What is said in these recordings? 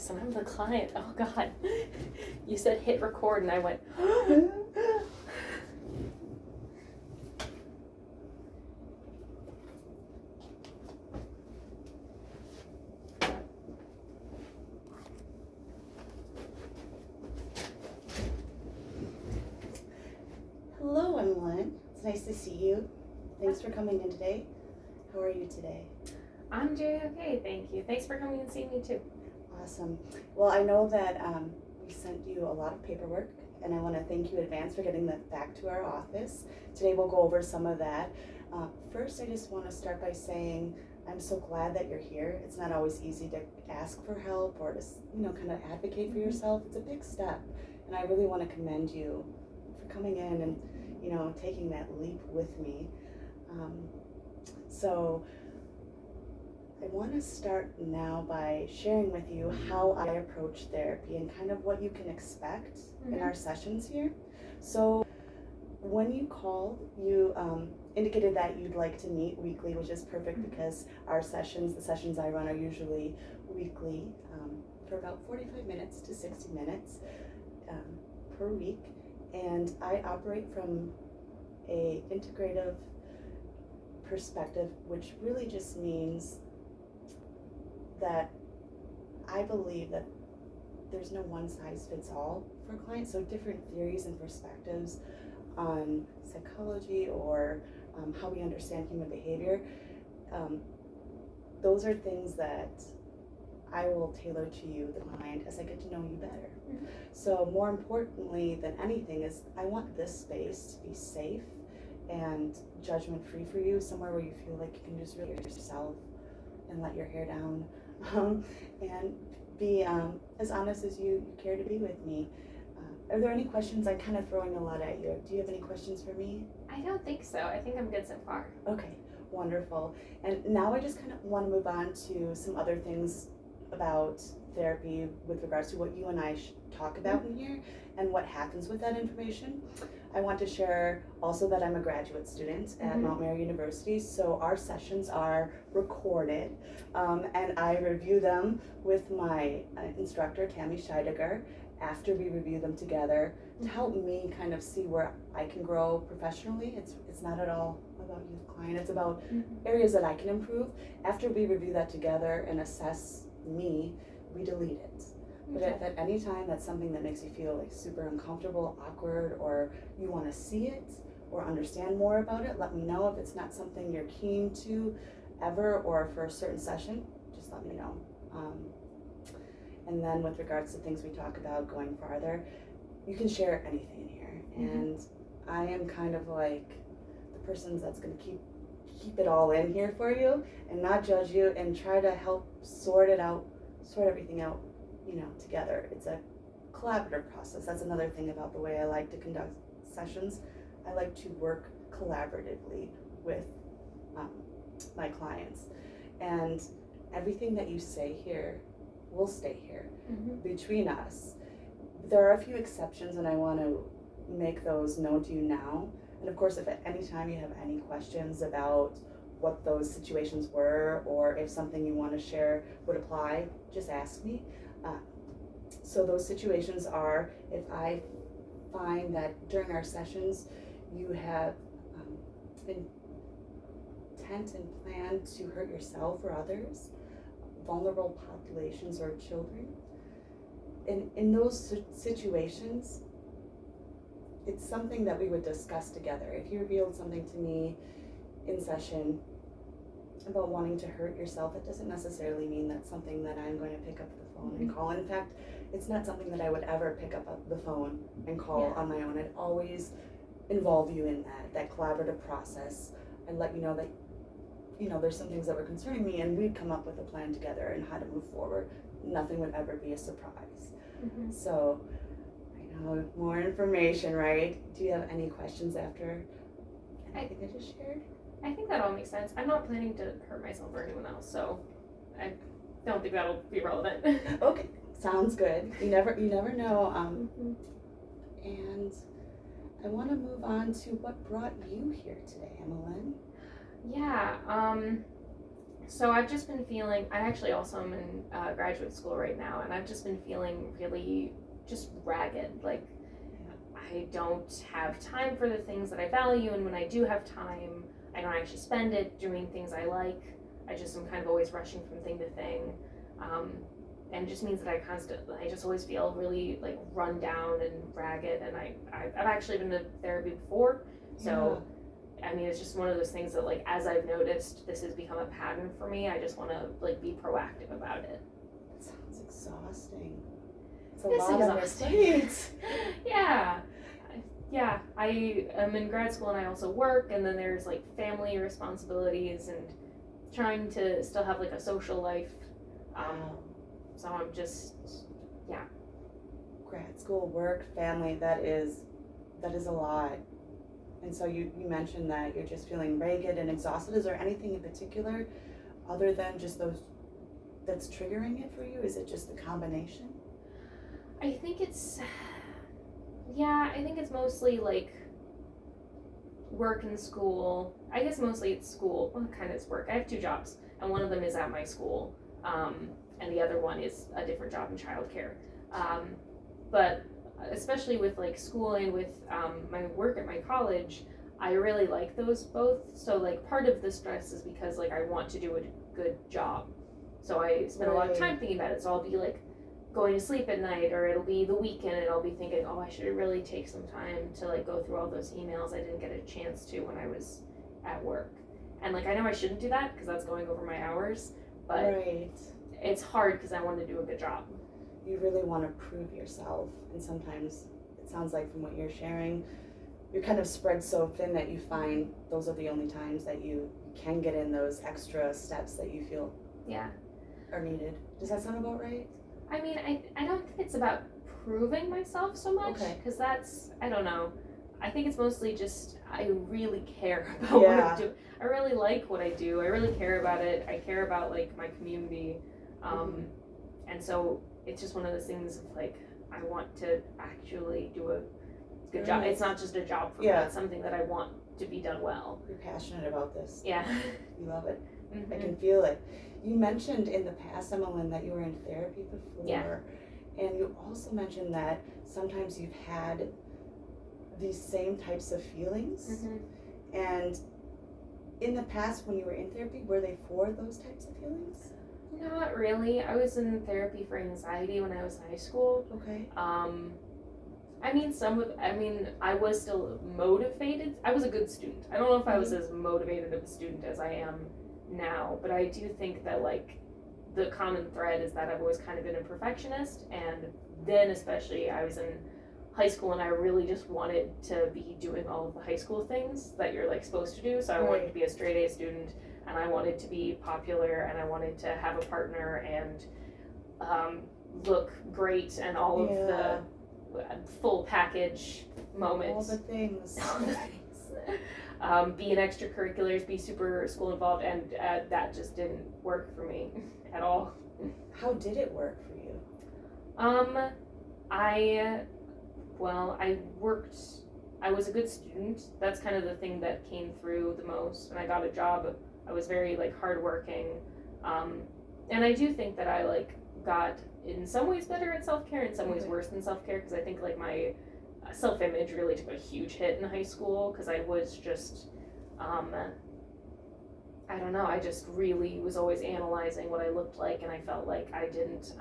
therapist and I'm the client. Oh God. You said hit record and I went, Hello, Emmeline. It's nice to see you. Thanks for coming in today. How are you today? I'm doing okay, thank you. Thanks for coming and seeing me too. Awesome. Well, I know that we sent you a lot of paperwork, and I want to thank you in advance for getting that back to our office. Today we'll go over some of that. First, I just want to start by saying I'm so glad that you're here. It's not always easy to ask for help or to, kind of advocate for yourself. It's a big step, and I really want to commend you for coming in and, taking that leap with me. So I want to start now by sharing with you how I approach therapy and kind of what you can expect in our sessions here. So when you called, you indicated that you'd like to meet weekly, which is perfect because our sessions, the sessions I run, are usually weekly for about 45 minutes to 60 minutes per week. And I operate from a integrative perspective, which really just means that I believe that there's no one size fits all for clients, so different theories and perspectives on psychology or how we understand human behavior, those are things that I will tailor to you, the client, as I get to know you better. So more importantly than anything is I want this space to be safe and judgment-free for you, somewhere where you feel like you can just really be yourself and let your hair down and be as honest as you care to be with me. Are there any questions? I'm kind of throwing a lot at you. Do you have any questions for me? I don't think so. I think I'm good so far. Okay, wonderful. And now I just kind of want to move on to some other things about therapy with regards to what you and I talk about in here and what happens with that information. I want to share also that I'm a graduate student at Mount Mary University, so our sessions are recorded, and I review them with my instructor, Tammy Scheidegger, after we review them together to help me kind of see where I can grow professionally. It's not at all about you, the client. It's about areas that I can improve. After we review that together and assess me, we delete it. But if at any time that's something that makes you feel like super uncomfortable, awkward, or you want to see it or understand more about it, let me know. If it's not something you're keen to ever or for a certain session, just let me know. And then with regards to things we talk about going farther, you can share anything in here. And I am kind of like the person that's going to keep it all in here for you and not judge you and try to help sort everything out, together. It's a collaborative process. That's another thing about the way I like to conduct sessions. I like to work collaboratively with my clients. And everything that you say here will stay here between us. There are a few exceptions, and I want to make those known to you now. And of course, if at any time you have any questions about what those situations were or if something you want to share would apply, just ask me. So those situations are if I find that during our sessions you have intent and plan to hurt yourself or others, vulnerable populations or children. In those situations, it's something that we would discuss together. If you revealed something to me in session about wanting to hurt yourself, it doesn't necessarily mean that's something that I'm going to pick up the phone and call. In fact, it's not something that I would ever pick up the phone and call on my own. I'd always involve you in that collaborative process and let you know that there's some things that were concerning me, and we'd come up with a plan together and how to move forward. Nothing would ever be a surprise. So I know more information, right? Do you have any questions after anything I just shared? I think that all makes sense. I'm not planning to hurt myself or anyone else, so I don't think that'll be relevant. Okay, sounds good. You never know. And I want to move on to what brought you here today, Emmeline. Yeah. So I've just been feeling, I actually also am in graduate school right now, and I've just been feeling really just ragged. Like, I don't have time for the things that I value, and when I do have time, I don't actually spend it doing things I like. I just am kind of always rushing from thing to thing. And it just means that I just always feel really like run down and ragged, and I've actually been to therapy before, so I mean, it's just one of those things that, like, as I've noticed this has become a pattern for me, I just want to, like, be proactive about it. It sounds exhausting. It's a It's lot on your plate. Yeah, I am in grad school and I also work, and then there's, like, family responsibilities and trying to still have, like, a social life. So I'm just, yeah. Grad school, work, family, that is a lot. And so you mentioned that you're just feeling ragged and exhausted. Is there anything in particular other than just those that's triggering it for you? Is it just the combination? I think it's mostly like work and school. I guess mostly it's school. Well, kind of it's work. I have 2 jobs, and one of them is at my school, and the other one is a different job in childcare. But especially with like school and with my work at my college, I really like those both. So like part of the stress is because like I want to do a good job. So I spend a lot of time thinking about it. So I'll be like going to sleep at night, or it'll be the weekend and I'll be thinking, oh, I should really take some time to like go through all those emails I didn't get a chance to when I was at work. And like I know I shouldn't do that because that's going over my hours, but it's hard because I want to do a good job. You really want to prove yourself, and sometimes it sounds like from what you're sharing, you're kind of spread so thin that you find those are the only times that you can get in those extra steps that you feel are needed. Does that sound about right? I mean, I don't think it's about proving myself so much, because that's, I don't know, I think it's mostly just I really care about what I do. I really like what I do. I really care about it. I care about like my community, and so it's just one of those things of like I want to actually do a good job. It's not just a job for me. It's something that I want to be done well. You're passionate about this. Yeah. You love it. I can feel it. You mentioned in the past, Emmeline, that you were in therapy before, and you also mentioned that sometimes you've had these same types of feelings, and in the past when you were in therapy, were they for those types of feelings? Not really. I was in therapy for anxiety when I was in high school. Okay. I mean, I was still motivated. I was a good student. I don't know if I was as motivated of a student as I am now, but I do think that like the common thread is that I've always kind of been a perfectionist, and then especially I was in high school and I really just wanted to be doing all of the high school things that you're like supposed to do. So I wanted to be a straight A student, and I wanted to be popular, and I wanted to have a partner and look great and all of the full package moments. All the things. Be in extracurriculars, be super school involved, and that just didn't work for me at all. How did it work for you? I was a good student. That's kind of the thing that came through the most, and I got a job. I was very like hardworking, and I do think that I like got in some ways better at self-care, in some ways worse than self-care, because I think like my self-image really took a huge hit in high school because I was just I don't know, I just really was always analyzing what I looked like, and I felt like I didn't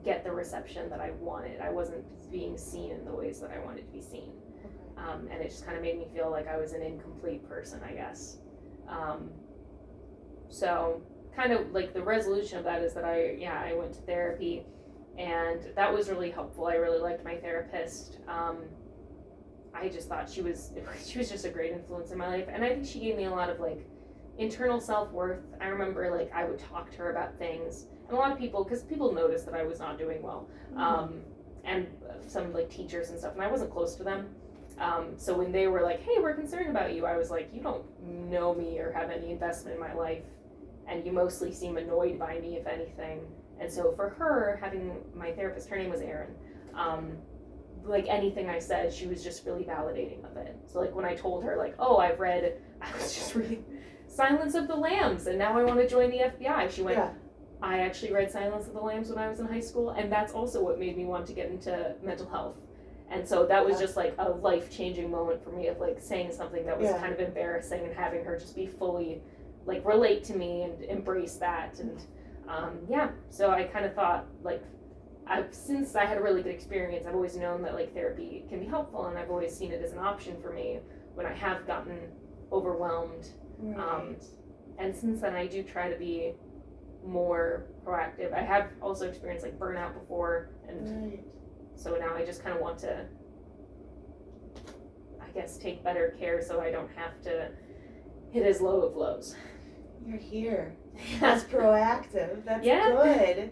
get the reception that I wanted. I wasn't being seen in the ways that I wanted to be seen, and it just kind of made me feel like I was an incomplete person, I guess. So kind of like the resolution of that is that I went to therapy, and that was really helpful. I really liked my therapist. I just thought she was just a great influence in my life, and I think she gave me a lot of like internal self-worth. I remember like I would talk to her about things, and a lot of people, because people noticed that I was not doing well, and some like teachers and stuff, and I wasn't close to them. So when they were like, hey, we're concerned about you, I was like, you don't know me or have any investment in my life, and you mostly seem annoyed by me, if anything. And so for her, having my therapist, her name was Erin, like anything I said, she was just really validating of it. So like when I told her like, oh, I was just reading Silence of the Lambs, and now I want to join the FBI. She went, Yeah. I actually read Silence of the Lambs when I was in high school, and that's also what made me want to get into mental health. And so that was just like a life-changing moment for me of like saying something that was kind of embarrassing and having her just be fully like relate to me and embrace that. And so I kind of thought like, since I had a really good experience, I've always known that like therapy can be helpful, and I've always seen it as an option for me when I have gotten overwhelmed. Right. And since then I do try to be more proactive. I have also experienced like burnout before, and so now I just kind of want to, I guess, take better care so I don't have to hit as low of lows. You're here. That's proactive. That's good.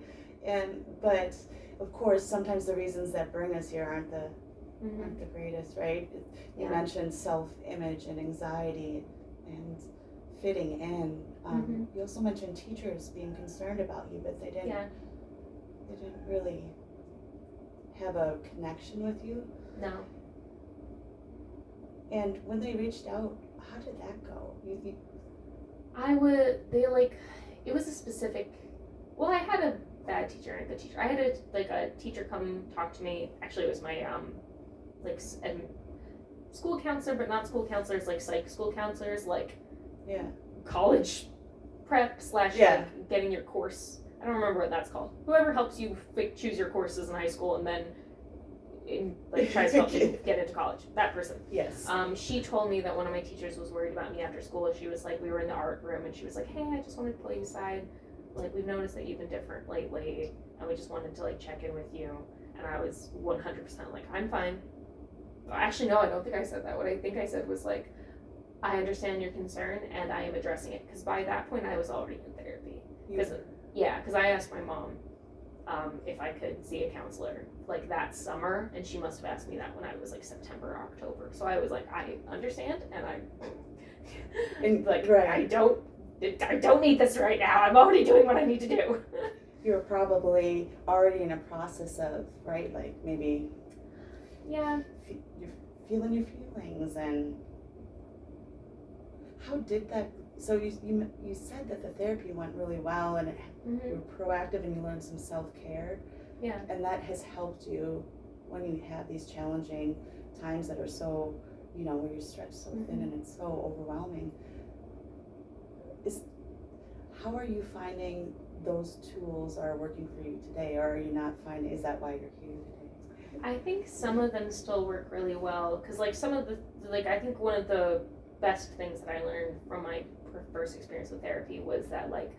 But of course, sometimes the reasons that bring us here aren't the greatest, right? You mentioned self-image and anxiety and fitting in. You also mentioned teachers being concerned about you, but they didn't really have a connection with you. No. And when they reached out, how did that go? It was a specific, well, I had a bad teacher and a good teacher. I had a teacher come talk to me. Actually, it was my school counselor, but not school counselors, like psych school counselors, like college prep / like getting your course. I don't remember what that's called. Whoever helps you choose your courses in high school and then tries to help you get into college. That person. Yes. She told me that one of my teachers was worried about me after school. She was like, we were in the art room, and she was like, hey, I just wanted to pull you aside. Like, we've noticed that you've been different lately, and we just wanted to like check in with you. And I was 100% like, I'm fine. Actually, no, I don't think I said that. What I think I said was like, I understand your concern, and I am addressing it. Because by that point, I was already in therapy. Because I asked my mom if I could see a counselor like that summer, and she must have asked me that when I was like September or October. So I was like, I understand, and I don't need this right now. I'm already doing what I need to do. You're probably already in a process of, right, like maybe you're feeling your feelings. And how did that, so you said that the therapy went really well, and you were proactive, and you learned some self-care, and that has helped you when you have these challenging times that are so, where you're stretched so thin and it's so overwhelming. How are you finding those tools are working for you today, or are you not finding, is that why you're here today? I think some of them still work really well, because like some of the, like I think one of the best things that I learned from my first experience with therapy was that like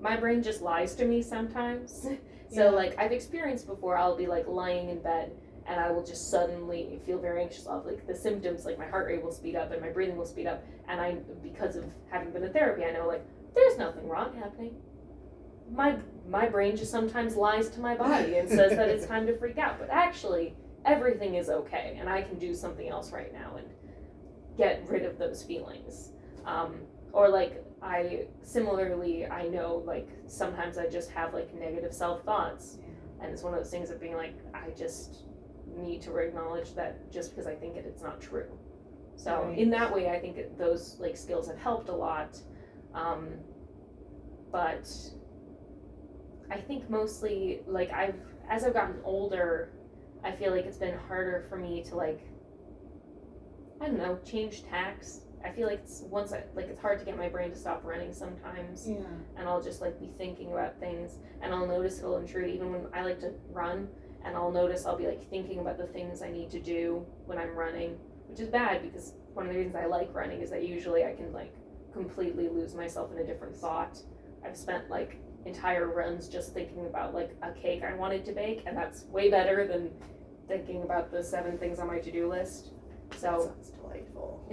my brain just lies to me sometimes. So like I've experienced before, I'll be like lying in bed and I will just suddenly feel very anxious. I'll have like the symptoms, like my heart rate will speed up and my breathing will speed up, and because of having been in therapy, I know like there's nothing wrong happening. My brain just sometimes lies to my body and says that it's time to freak out, but actually everything is okay and I can do something else right now and get rid of those feelings. Or like I know like sometimes I just have like negative self-thoughts, and it's one of those things of being like, I just need to acknowledge that just because I think it, it's not true. So in that way, I think those like skills have helped a lot. But I think mostly like as I've gotten older, I feel like it's been harder for me to like, I don't know, change tacks. I feel like it's hard to get my brain to stop running sometimes. Yeah. And I'll just like be thinking about things, and I'll notice it'll intrude even when I like to run, and I'll notice I'll be like thinking about the things I need to do when I'm running, which is bad because one of the reasons I like running is that usually I can like completely lose myself in a different thought. I've spent like entire runs just thinking about like a cake I wanted to bake, and that's way better than thinking about the 7 things on my to-do list. So that sounds delightful.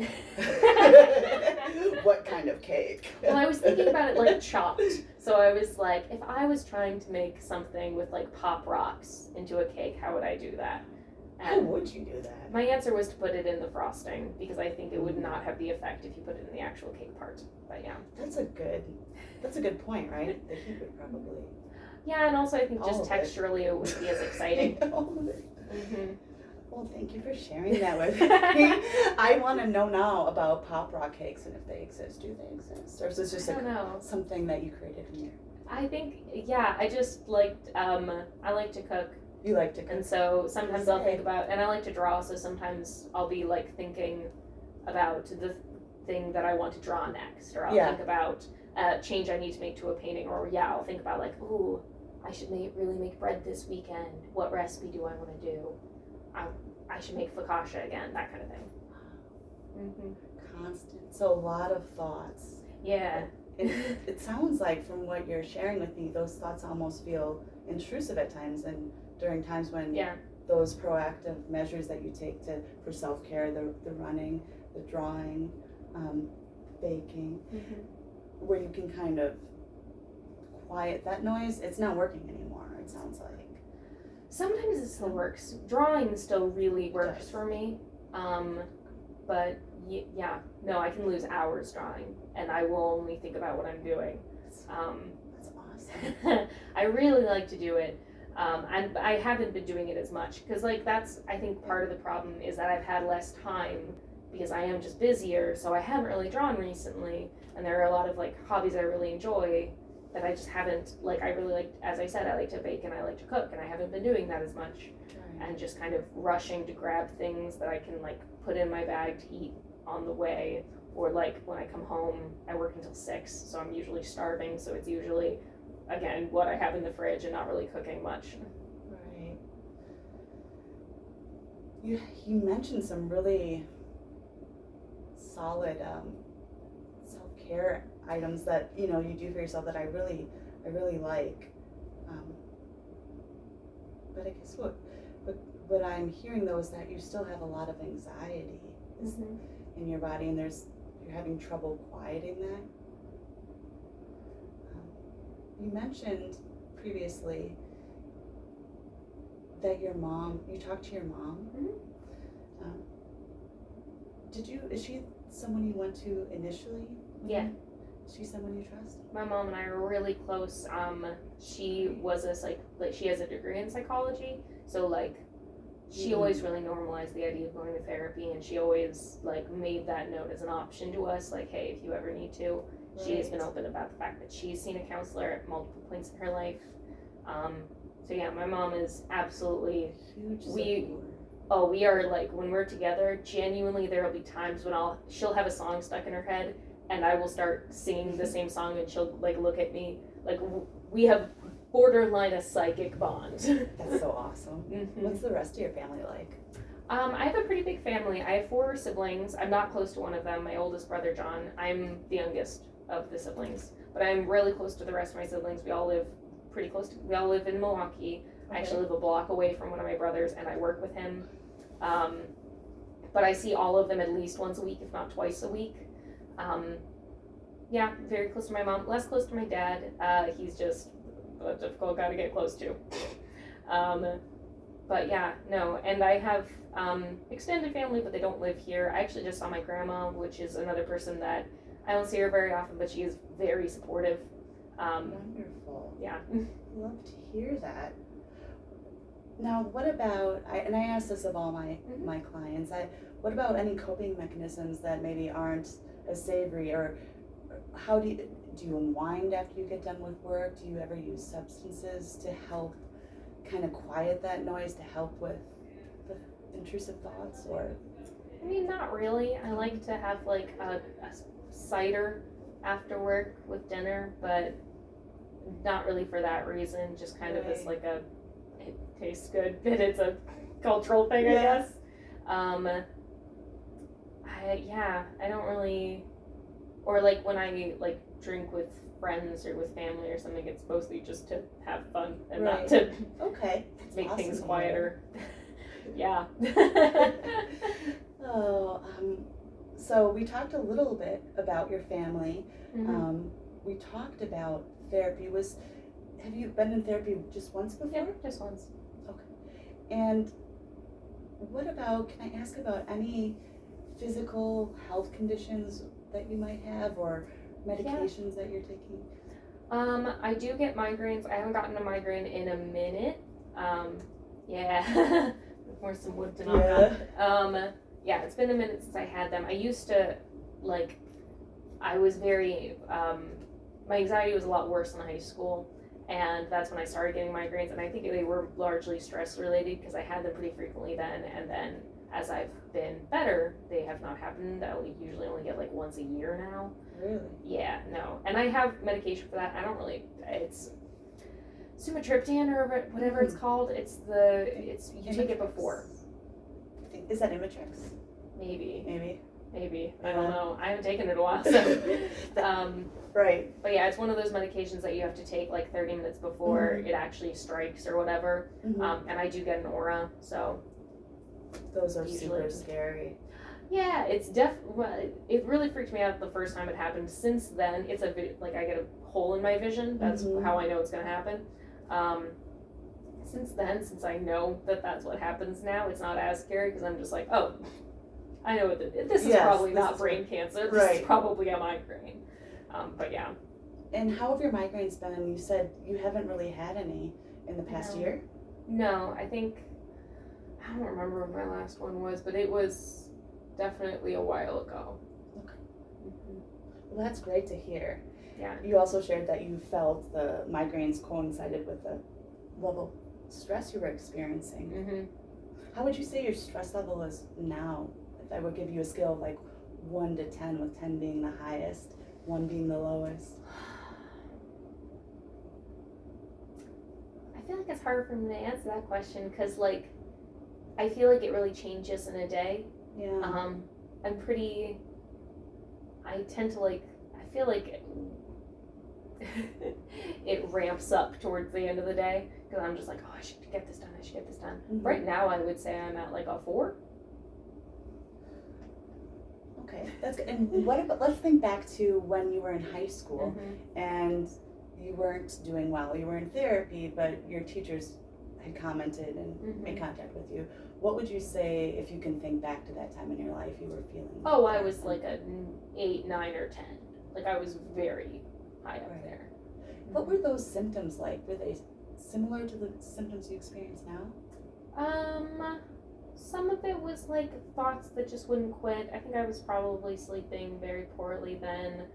What kind of cake? Well, I was thinking about it like chopped. So I was like, if I was trying to make something with like pop rocks into a cake, how would I do that? And how would you do that? My answer was to put it in the frosting, because I think it would not have the effect if you put it in the actual cake part. But yeah. That's a good point, right? The heat would probably. Yeah, and also I think just texturally it wouldn't be as exciting. All of it. Well, thank you for sharing that with me. I want to know now about pop rock cakes and if they exist. Do they exist? Or is this just I don't know. something that you created in your... I think, yeah, I just liked, I like to cook. You like to cook? And so sometimes I'll think about, and I like to draw, so sometimes I'll be like thinking about the thing that I want to draw next, or I'll think about a change I need to make to a painting, or I'll think about like, ooh, I should really make bread this weekend. What recipe do I want to do? I should make focaccia again, that kind of thing. Mm-hmm. Constant. So a lot of thoughts. Yeah. It sounds like from what you're sharing with me, those thoughts almost feel intrusive at times, and during times when those proactive measures that you take for self-care, the running, the drawing, baking, where you can kind of quiet that noise, it's not working anymore, it sounds like. Sometimes it still works. Drawing still really works for me. But no, I can lose hours drawing, and I will only think about what I'm doing. That's awesome. I really like to do it, and I haven't been doing it as much, because like that's, I think, part of the problem is that I've had less time because I am just busier, so I haven't really drawn recently, and there are a lot of like hobbies I really enjoy that I just haven't, like, I really like, as I said, I like to bake and I like to cook, and I haven't been doing that as much, and just kind of rushing to grab things that I can like put in my bag to eat on the way, or like when I come home, I work until 6, so I'm usually starving, so it's usually, again, what I have in the fridge and not really cooking much. Right. You mentioned some really solid self-care items that you do for yourself that I really like. But I guess what I'm hearing though is that you still have a lot of anxiety in your body, and you're having trouble quieting that. You mentioned previously that you talked to your mom. Is she someone you went to initially? Yeah. Is she someone you trust? My mom and I are really close. She was she has a degree in psychology, so like she always really normalized the idea of going to therapy, and she always like made that known as an option to us, like, hey, if you ever need to. She has been open about the fact that she's seen a counselor at multiple points in her life. So yeah, my mom is absolutely huge. We are like, when we're together, genuinely there will be times when she'll have a song stuck in her head, and I will start singing the same song, and she'll like look at me like we have borderline a psychic bond. That's so awesome. What's the rest of your family like? I have a pretty big family. I have 4 siblings. I'm not close to one of them. My oldest brother, John. I'm the youngest of the siblings, but I'm really close to the rest of my siblings. We all live we all live in Milwaukee. I actually live a block away from one of my brothers, and I work with him. But I see all of them at least once a week, if not twice a week. Very close to my mom, less close to my dad. He's just a difficult guy to get close to. But yeah, no, and I have extended family, but they don't live here. I actually just saw my grandma, which is another person that I don't see her very often, but she is very supportive. Wonderful. Yeah. Love to hear that. Now, what about, and I ask this of all my clients, what about any coping mechanisms that maybe aren't as savory, or how do you unwind after you get done with work? Do you ever use substances to help kind of quiet that noise, to help with the intrusive thoughts, or? I mean, not really. I like to have like a cider after work with dinner, but not really for that reason, just kind of as like it tastes good, and it's a cultural thing, I guess. I don't really, or like when I like drink with friends or with family or something, it's mostly just to have fun and not to make things quieter. Yeah. So we talked a little bit about your family. We talked about therapy. Have you been in therapy just once before? Yeah, just once. Okay. And can I ask about any physical health conditions that you might have, or medications that you're taking? I do get migraines. I haven't gotten a migraine in a minute. more some wood to knock on. Yeah, it's been a minute since I had them. I used to, like, I was very, my anxiety was a lot worse in high school, and that's when I started getting migraines, and I think they were largely stress related because I had them pretty frequently then, and then as I've been better, they have not happened. I usually only get like once a year now. Really? Yeah, no. And I have medication for that. I don't really, it's sumatriptan or whatever it's called. You take it before. Is that Imitrex? Maybe. Yeah. I don't know. I haven't taken it in a while, so. Right. But yeah, it's one of those medications that you have to take like 30 minutes before it actually strikes or whatever. And I do get an aura, so. Those are super scary. Yeah, it really freaked me out the first time it happened. Since then, I get a hole in my vision. That's how I know it's gonna happen. Since then, since I know that that's what happens now, it's not as scary because I'm just like, oh, I know this is probably not brain cancer. This is probably a migraine. But yeah. And how have your migraines been? You said you haven't really had any in the past year? No, I don't remember what my last one was, but it was definitely a while ago. Okay. Well, that's great to hear. Yeah. You also shared that you felt the migraines coincided with the level of stress you were experiencing. How would you say your stress level is now? If I would give you a scale of like 1 to 10, with 10 being the highest, 1 being the lowest. I feel like it's harder for me to answer that question because, like, I feel like it really changes in a day. Yeah. I tend to I feel like it ramps up towards the end of the day because I'm just like, oh, I should get this done. Right now, I would say I'm at like a 4. Okay, that's good. And what about, let's think back to when you were in high school and you weren't doing well. You were in therapy, but your teachers had commented and made contact with you. What would you say, if you can think back to that time in your life, you were feeling? Oh, I was like an 8, 9, or 10. Like I was very high up there. What were those symptoms like? Were they similar to the symptoms you experience now? Some of it was like thoughts that just wouldn't quit. I think I was probably sleeping very poorly then.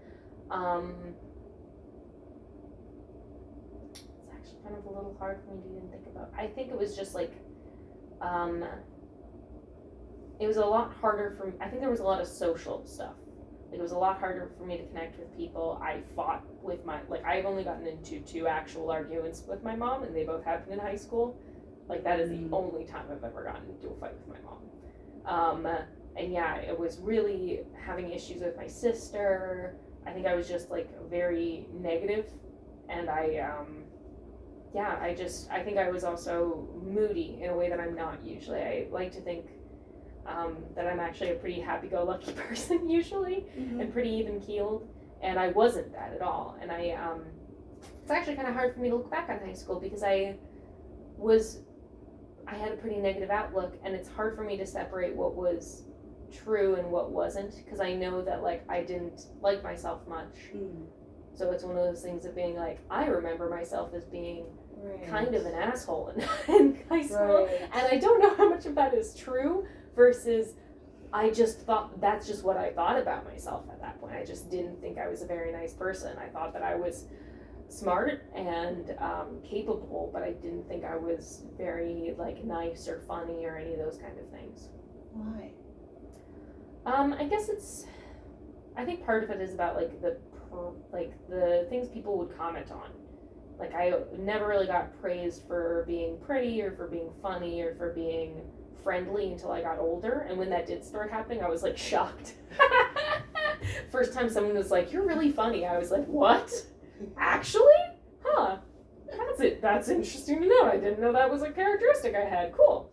It's actually kind of a little hard for me to even think about. I think it was just like, it was a lot harder for me. I think there was a lot of social stuff. Like it was a lot harder for me to connect with people. I fought with I've only gotten into 2 actual arguments with my mom, and they both happened in high school. Like that is the only time I've ever gotten into a fight with my mom. And yeah, it was really having issues with my sister. I think I was just like very negative, and I think I was also moody in a way that I'm not usually. I like to think that I'm actually a pretty happy-go-lucky person usually, and pretty even-keeled, and I wasn't that at all. And it's actually kind of hard for me to look back on high school because I had a pretty negative outlook, and it's hard for me to separate what was true and what wasn't, because I know that I didn't like myself much. So it's one of those things of being like, I remember myself as being kind of an asshole in high school, and I don't know how much of that is true versus I just thought that's just what I thought about myself at that point. I just didn't think I was a very nice person. I thought that I was smart and capable, but I didn't think I was very nice or funny or any of those kind of things. Why? I think part of it is about the things people would comment on. I never really got praised for being pretty or for being funny or for being friendly until I got older, and when that did start happening, I was shocked. First time someone was like, "You're really funny," I was like, "What? Actually? Huh. That's interesting to know. I didn't know that was a characteristic I had. Cool.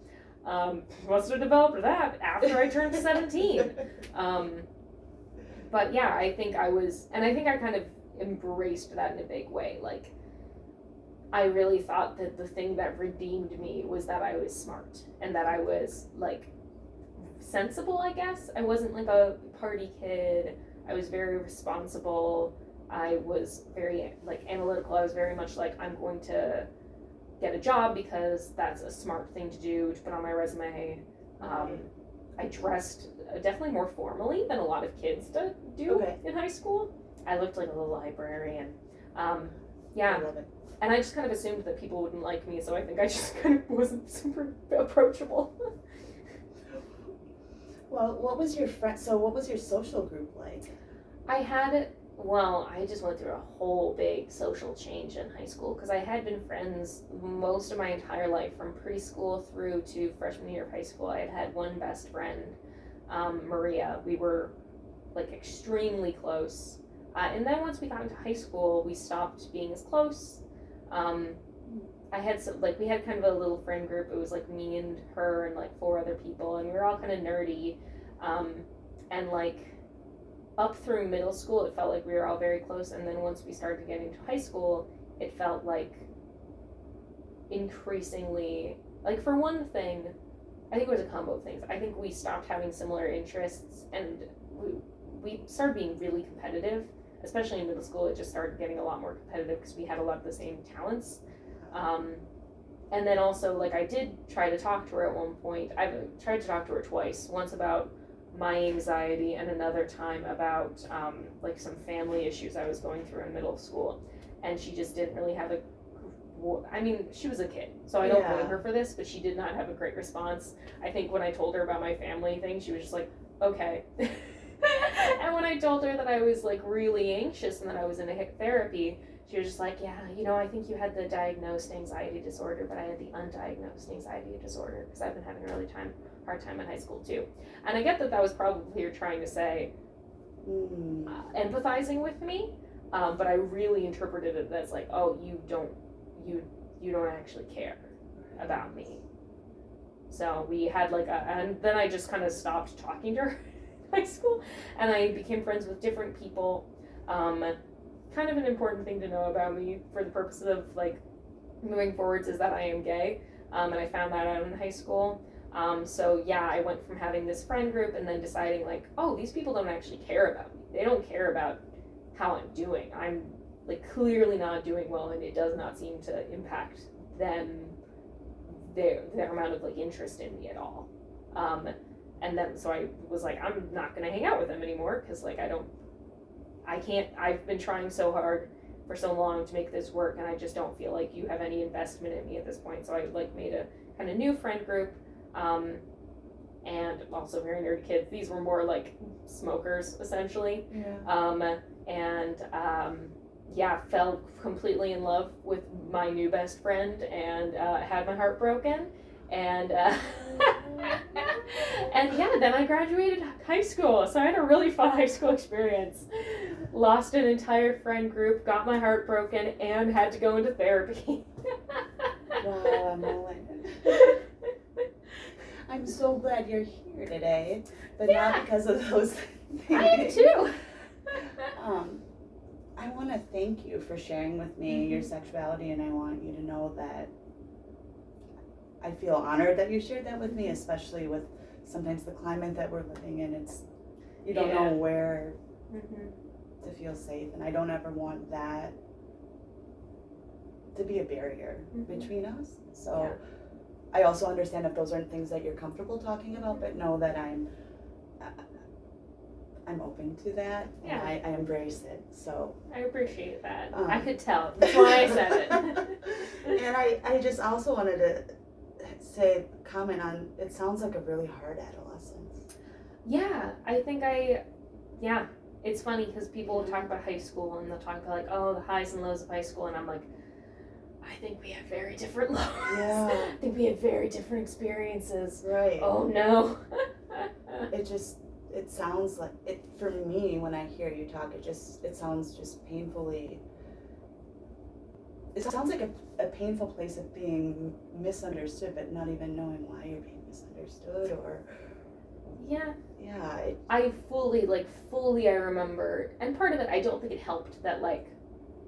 Must have developed that after I turned 17. But yeah, I think I kind of embraced that in a big way. I really thought that the thing that redeemed me was that I was smart and that I was sensible, I guess. I wasn't a party kid. I was very responsible. I was very analytical. I was very much I'm going to get a job because that's a smart thing to do, to put on my resume. I dressed definitely more formally than a lot of kids do in high school. I looked like a little librarian. Yeah. I love it. And I just kind of assumed that people wouldn't like me, so I think I just kind of wasn't super approachable. Well, what was your social group like? I just went through a whole big social change in high school because I had been friends most of my entire life from preschool through to freshman year of high school. I had one best friend, Maria. We were like extremely close. And then once we got into high school, we stopped being as close. I had we had kind of a little friend group. It was like me and her and like 4 other people, and we were all kind of nerdy. And like up through middle school, it felt like we were all very close. And then once we started getting to high school, it felt like increasingly, like for one thing, I think it was a combo of things. I think we stopped having similar interests, and we started being really competitive. Especially in middle school, it just started getting a lot more competitive because we had a lot of the same talents. And then also, like, I did try to talk to her at one point. I tried to talk to her twice. Once about my anxiety, and another time about, like, some family issues I was going through in middle school. And she just didn't really have she was a kid, so I don't blame her for this, but she did not have a great response. I think when I told her about my family thing, she was just like, okay. And when I told her that I was like really anxious and that I was in therapy, she was just like, yeah, I think you had the diagnosed anxiety disorder, but I had the undiagnosed anxiety disorder because I've been having a really hard time in high school too. And I get that was probably her trying to say empathizing with me, but I really interpreted it as like, oh, you don't actually care about me. So we had and then I just kind of stopped talking to her in high school, and I became friends with different people. Kind of an important thing to know about me for the purposes of like moving forwards is that I am gay, and I found that out in high school. So yeah, I went from having this friend group and then deciding like, oh, these people don't actually care about me. They don't care about how I'm doing. I'm like clearly not doing well, and it does not seem to impact them, their amount of like interest in me at all. And then so I was like, I'm not gonna hang out with them anymore because like I've been trying so hard for so long to make this work, and I just don't feel like you have any investment in me at this point. So I like made a kind of new friend group, and also very nerdy kids. These were more like smokers essentially. Fell completely in love with my new best friend and had my heart broken, and then I graduated high school, so I had a really fun high school experience. Lost an entire friend group, got my heart broken, and had to go into therapy. Wow, I'm so glad you're here today, but not because of those things. I am too. I want to thank you for sharing with me your sexuality, and I want you to know that I feel honored that you shared that with me, especially with sometimes the climate that we're living in. You don't know where to feel safe, and I don't ever want that to be a barrier between us. So I also understand if those aren't things that you're comfortable talking about, but know that I'm open to that, and I embrace it. So I appreciate that. I could tell. That's why I said it. And I just also wanted to comment on, it sounds like a really hard adolescence. Yeah, I think it's funny because people will talk about high school and they'll talk about like, oh, the highs and lows of high school, and I'm like, I think we have very different lows. Yeah. I think we had very different experiences. Right. Oh no. It sounds like it for me when I hear you talk. It sounds just painfully. It sounds like a painful place of being misunderstood, but not even knowing why you're being misunderstood, or. Yeah. Yeah. I fully I remember, and part of it, I don't think it helped that like,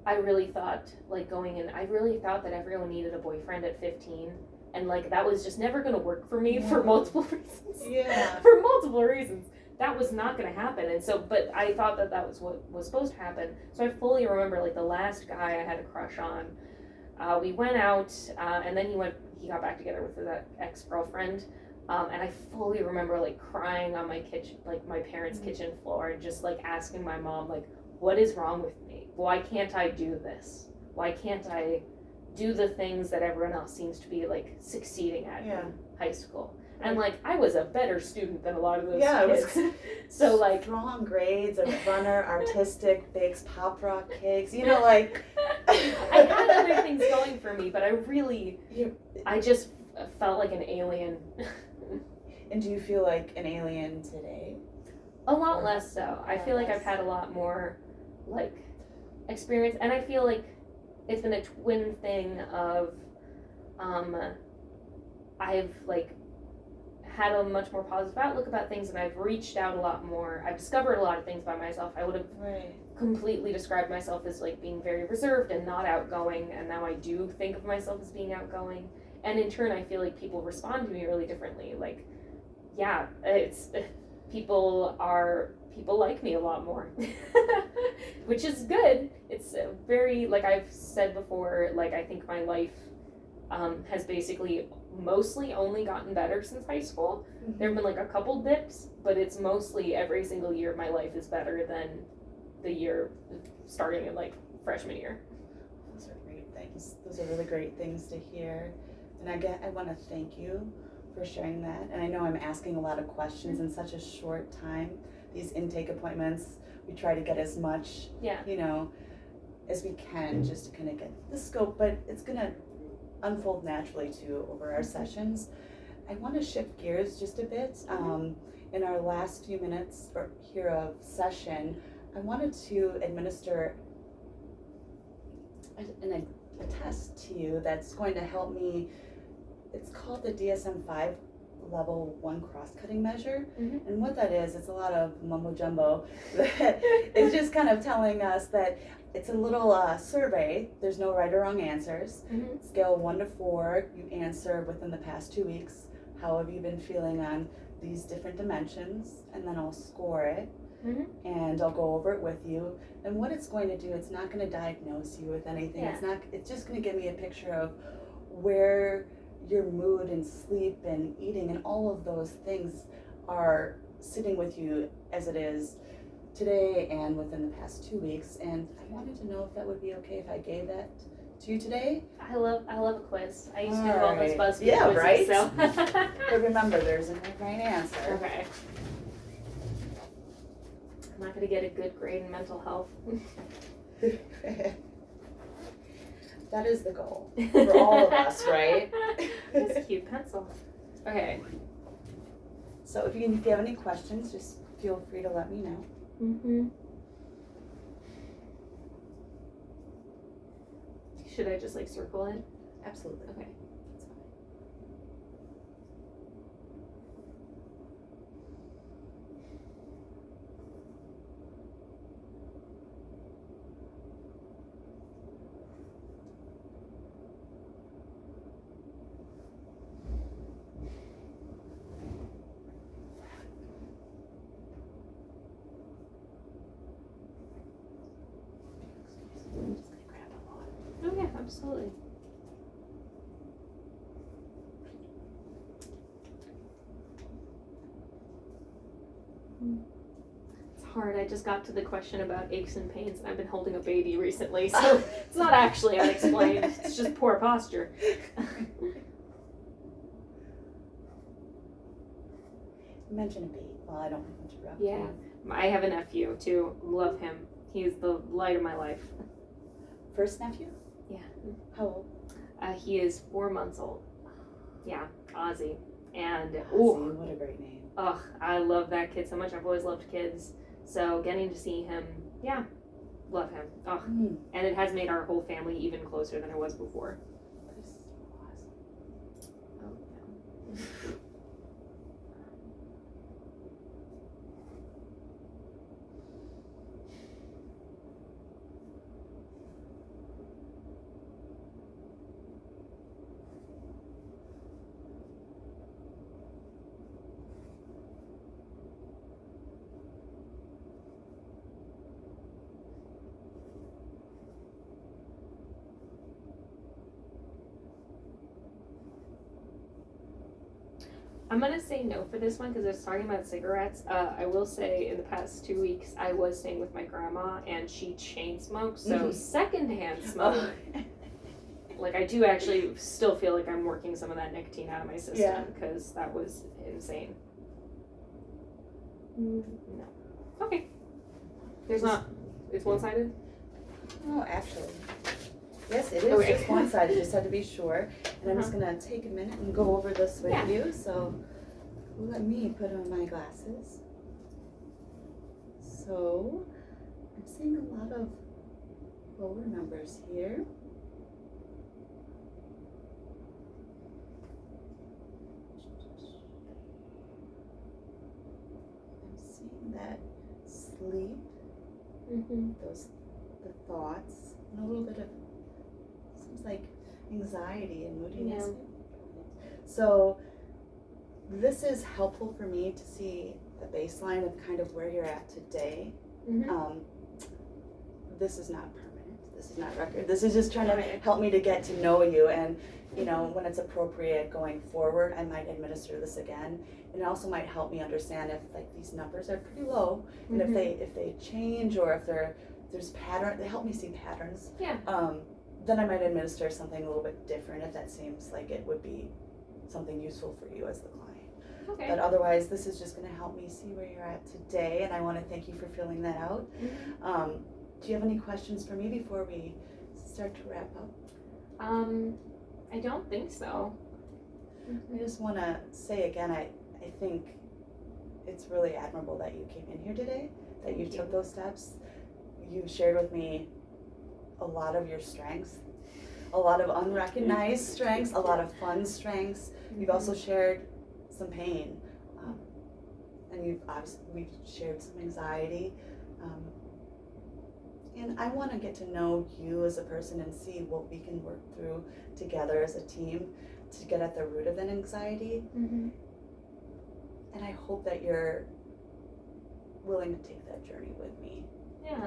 I really thought that everyone needed a boyfriend at 15. And like, that was just never going to work for me for multiple reasons. Yeah. For multiple reasons. That was not going to happen. And so, but I thought that was what was supposed to happen. So I fully remember like the last guy I had a crush on, We went out, and then he got back together with his ex-girlfriend. And I fully remember like crying on my kitchen, like my parents' kitchen floor, and just like asking my mom, like, what is wrong with me? Why can't I do this? Why can't I do the things that everyone else seems to be like succeeding at in high school? And like I was a better student than a lot of those kids. So like strong grades, a runner, artistic, bakes pop rock cakes, you know, like I had other things going for me, but I just felt like an alien. And do you feel like an alien today? A lot less so. I feel like I've had a lot more like experience, and I feel like it's been a twin thing of I've like had a much more positive outlook about things, and I've reached out a lot more. I've discovered a lot of things by myself. I would have completely described myself as like being very reserved and not outgoing, and now I do think of myself as being outgoing. And in turn, I feel like people respond to me really differently. Like, yeah, it's people like me a lot more, which is good. It's very, like I've said before, like I think my life has basically mostly only gotten better since high school. There have been like a couple dips, but it's mostly every single year of my life is better than the year starting in like freshman year. Those are great things. Those are really great things to hear. And I want to thank you for sharing that. And I know I'm asking a lot of questions in such a short time. These intake appointments, we try to get as much, you know, as we can just to kind of get the scope, but it's going to unfold naturally too over our sessions. I want to shift gears just a bit. In our last few minutes here of session, I wanted to administer a test to you that's going to help me. It's called the DSM-5 Level 1 Cross-Cutting Measure. And what that is, it's a lot of mumbo-jumbo. It's just kind of telling us that it's a little survey. There's no right or wrong answers. Scale 1 to 4, you answer within the past 2 weeks. How have you been feeling on these different dimensions? And then I'll score it. And I'll go over it with you. And what it's going to do, it's not going to diagnose you with anything. It's just going to give me a picture of where your mood and sleep and eating and all of those things are sitting with you as it is today and within the past 2 weeks. And I wanted to know if that would be okay if I gave that to you today. I love a quiz. I used to do all those BuzzFeed quizzes. Right? So. But remember, there's no right answer. Okay. I'm not going to get a good grade in mental health. That is the goal for all of us, right? That's a cute pencil. Okay. So if you have any questions, just feel free to let me know. Should I just like circle it? Absolutely. Okay. That's fine. I'm just going to grab a water. Oh yeah, absolutely. It's hard. I just got to the question about aches and pains, and I've been holding a baby recently, so it's not actually unexplained. It's just poor posture. Mention a baby. Well, I don't want to interrupt. Yeah. I have a nephew too. Love him. He's the light of my life. First nephew? Yeah. How old? He is 4 months old. Yeah, Ozzy. And Ozzy, what a great name. Ugh, I love that kid so much. I've always loved kids. So getting to see him, yeah, love him. Ugh. And it has made our whole family even closer than it was before. That is so awesome. Oh, yeah. I'm gonna say no for this one because it's talking about cigarettes. I will say in the past 2 weeks I was staying with my grandma and she chain smokes, so secondhand smoke. Like I do actually still feel like I'm working some of that nicotine out of my system because that was insane. No. Okay. There's not. It's one-sided. Oh, actually. Yes, it is just one side. You just had to be sure. And I'm just going to take a minute and go over this with you. So let me put on my glasses. So I'm seeing a lot of lower numbers here. I'm seeing that sleep, the thoughts, and a little bit of seems like anxiety and moodiness. So this is helpful for me to see the baseline of kind of where you're at today. This is not permanent. This is not record. This is just trying to help me to get to know you, and you know, when it's appropriate going forward, I might administer this again. And it also might help me understand if like these numbers are pretty low, and if they change, or if there's pattern. They help me see patterns. Then I might administer something a little bit different if that seems like it would be something useful for you as the client. But otherwise, this is just going to help me see where you're at today, and I want to thank you for filling that out. Do you have any questions for me before we start to wrap up? I don't think so. I just want to say again, I think it's really admirable that you came in here today, that you took those steps. You shared with me a lot of your strengths, a lot of unrecognized strengths, a lot of fun strengths. You've also shared some pain, and we've shared some anxiety. And I want to get to know you as a person and see what we can work through together as a team to get at the root of that anxiety. And I hope that you're willing to take that journey with me. Yeah,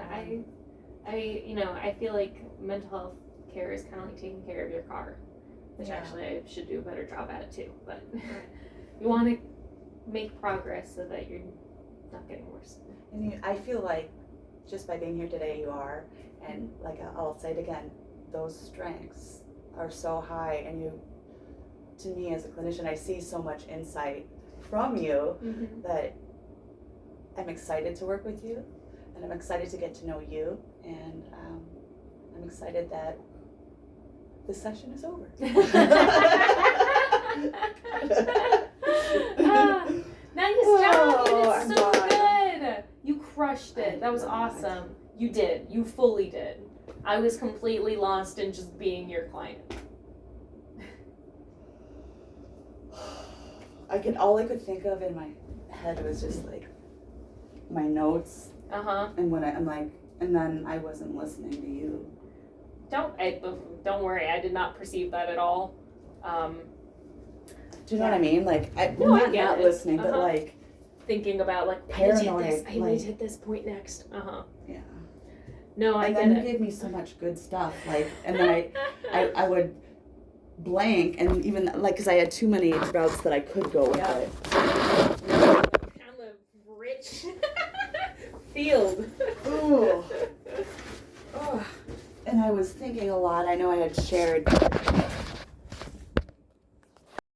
I feel like mental health care is kind of like taking care of your car, which actually I should do a better job at it too. But you want to make progress so that you're not getting worse. And I feel like just by being here today, you are. And like I'll say it again, those strengths are so high, and you, to me as a clinician, I see so much insight from you that I'm excited to work with you, and I'm excited to get to know you, and I'm excited that this session is over. Nice job! You did so good! You crushed it. That was awesome. You did. You fully did. I was completely lost in just being your client. All I could think of in my head was just like my notes. And when I'm like, and then I wasn't listening to you. Don't worry. I did not perceive that at all. Do you know what I mean? Like, not listening, but like thinking about like paranoid. I need to hit this point next. Yeah. No, I get it. And then you gave me so much good stuff. Like, and then I would blank, and even like because I had too many routes that I could go with it. Kind of rich field. And I was thinking a lot. I know I had shared